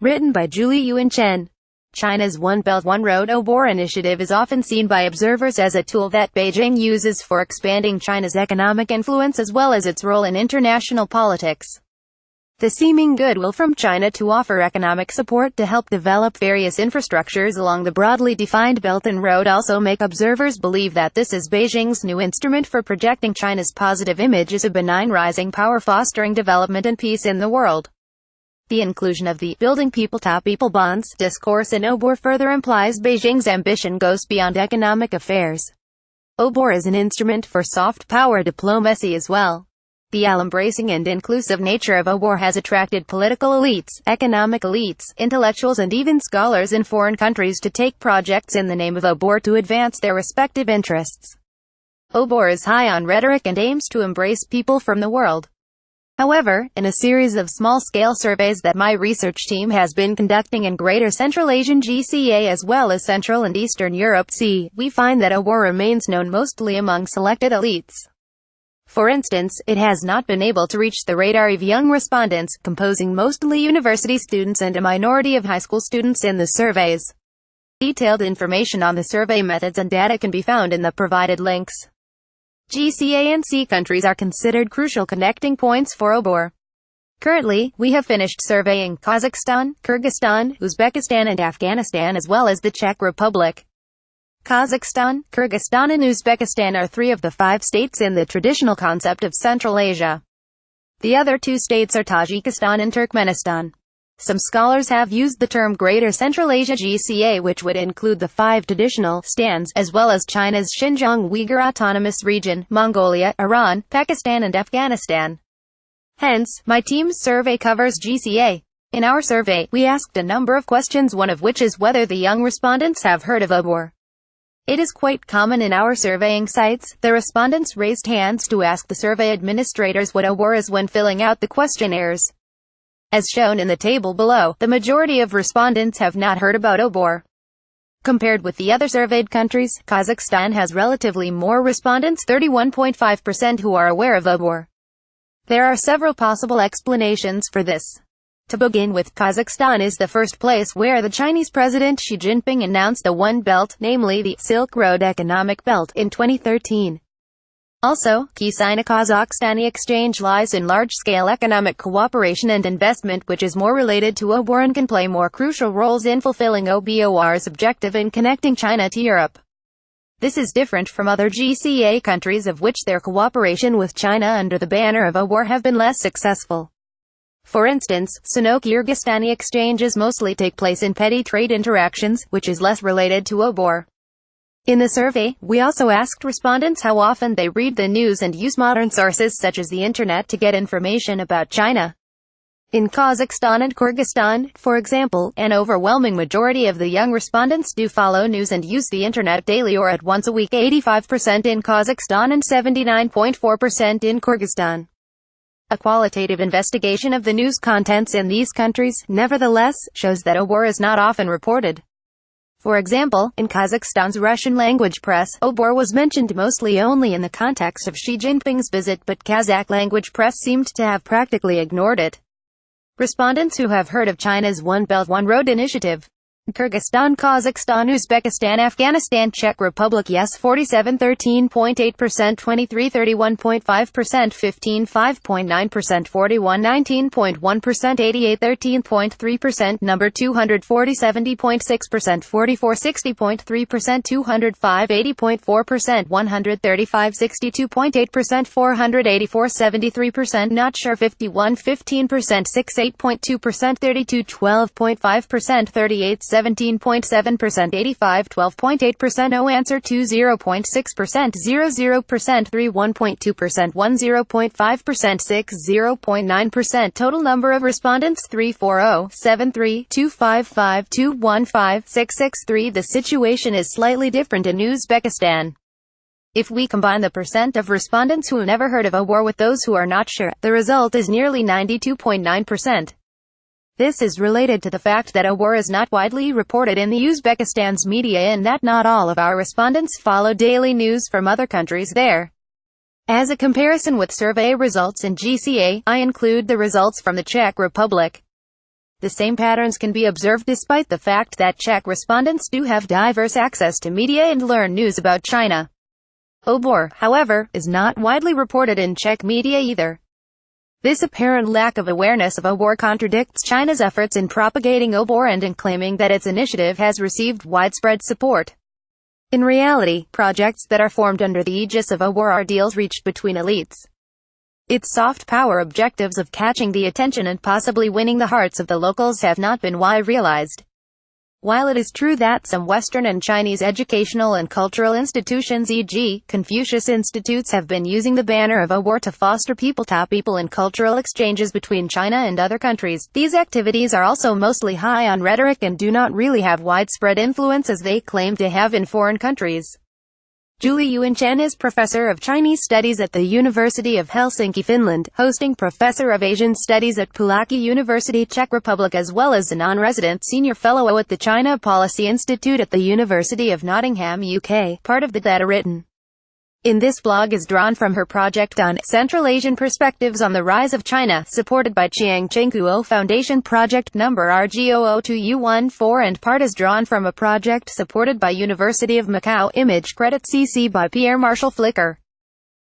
Written by Julie YuWen Chen. China's One Belt One Road OBOR initiative is often seen by observers as a tool that Beijing uses for expanding China's economic influence as well as its role in international politics. The seeming goodwill from China to offer economic support to help develop various infrastructures along the broadly defined Belt and Road also make observers believe that this is Beijing's new instrument for projecting China's positive image as a benign rising power fostering development and peace in the world. The inclusion of the "building people to people bonds" discourse in OBOR further implies Beijing's ambition goes beyond economic affairs. OBOR is an instrument for soft power diplomacy as well. The all-embracing and inclusive nature of OBOR has attracted political elites, economic elites, intellectuals and even scholars in foreign countries to take projects in the name of OBOR to advance their respective interests. OBOR is high on rhetoric and aims to embrace people from the world. However, in a series of small-scale surveys that my research team has been conducting in Greater Central Asian GCA as well as Central and Eastern Europe (CE), we find that OBOR remains known mostly among selected elites. For instance, it has not been able to reach the radar of young respondents, composing mostly university students and a minority of high school students in the surveys. Detailed information on the survey methods and data can be found in the provided links. GCA and CE countries are considered crucial connecting points for OBOR. Currently, we have finished surveying Kazakhstan, Kyrgyzstan, Uzbekistan and Afghanistan as well as the Czech Republic. Kazakhstan, Kyrgyzstan and Uzbekistan are 3 of the 5 states in the traditional concept of Central Asia. The other 2 states are Tajikistan and Turkmenistan. Some scholars have used the term Greater Central Asia GCA, which would include the 5 traditional stands, as well as China's Xinjiang Uyghur Autonomous Region, Mongolia, Iran, Pakistan and Afghanistan. Hence, my team's survey covers GCA. In our survey, we asked a number of questions, one of which is whether the young respondents have heard of OBOR. It is quite common in our surveying sites. The respondents raised hands to ask the survey administrators what OBOR is when filling out the questionnaires. As shown in the table below, the majority of respondents have not heard about OBOR. Compared with the other surveyed countries, Kazakhstan has relatively more respondents, 31.5%, who are aware of OBOR. There are several possible explanations for this. To begin with, Kazakhstan is the first place where the Chinese President Xi Jinping announced a One Belt, namely the Silk Road Economic Belt, in 2013. Also, key Sino-Kazakhstani exchange lies in large-scale economic cooperation and investment, which is more related to OBOR and can play more crucial roles in fulfilling OBOR's objective in connecting China to Europe. This is different from other GCA countries of which their cooperation with China under the banner of OBOR have been less successful. For instance, Sino-Kyrgyzstani exchanges mostly take place in petty trade interactions, which is less related to OBOR. In the survey, we also asked respondents how often they read the news and use modern sources such as the internet to get information about China. In Kazakhstan and Kyrgyzstan, for example, an overwhelming majority of the young respondents do follow news and use the internet daily or at once a week, 85% in Kazakhstan and 79.4% in Kyrgyzstan. A qualitative investigation of the news contents in these countries, nevertheless, shows that OBOR is not often reported. For example, in Kazakhstan's Russian-language press, OBOR was mentioned mostly only in the context of Xi Jinping's visit, but Kazakh-language press seemed to have practically ignored it. Respondents who have heard of China's One Belt One Road initiative. Kyrgyzstan, Kazakhstan, Uzbekistan, Afghanistan, Czech Republic, yes 47, 13.8%, 23, 31.5%, 15, 5.9%, 41, 19.1%, 88, 13.3%, number 240, 70.6%, 44, 60.3%, 205, 80.4%, 135, 62.8%, 484, 73%, not sure 51, 15%, 6, 8.2%, 32, 12.5%, 38, 17.7%, 85, 12.8%, no answer 2, 0.6%, 0%, 3, 1.2%, 1, 0.5%, 6, 0.9%, total number of respondents 340, 73, 255, 215, 663. The situation is slightly different in Uzbekistan. If we combine the percent of respondents who never heard of OBOR with those who are not sure, the result is nearly 92.9%. This is related to the fact that OBOR is not widely reported in the Uzbekistan's media and that not all of our respondents follow daily news from other countries there. As a comparison with survey results in GCA, I include the results from the Czech Republic. The same patterns can be observed despite the fact that Czech respondents do have diverse access to media and learn news about China. OBOR, however, is not widely reported in Czech media either. This apparent lack of awareness of OBOR contradicts China's efforts in propagating OBOR and in claiming that its initiative has received widespread support. In reality, projects that are formed under the aegis of OBOR are deals reached between elites. Its soft power objectives of catching the attention and possibly winning the hearts of the locals have not been widely realized. While it is true that some Western and Chinese educational and cultural institutions, e.g., Confucius Institutes, have been using the banner of OBOR to foster people-to-people and cultural exchanges between China and other countries, these activities are also mostly high on rhetoric and do not really have widespread influence as they claim to have in foreign countries. Julie YuWen Chen is Professor of Chinese Studies at the University of Helsinki, Finland, hosting Professor of Asian Studies at Pulacky University, Czech Republic, as well as a non-resident Senior Fellow at the China Policy Institute at the University of Nottingham, UK. Part of the data written in this blog is drawn from her project on Central Asian Perspectives on the Rise of China, supported by Chiang Ching-kuo Foundation, project number RG002U14, and part is drawn from a project supported by University of Macau. Image credit CC by Pierre Marshall Flickr.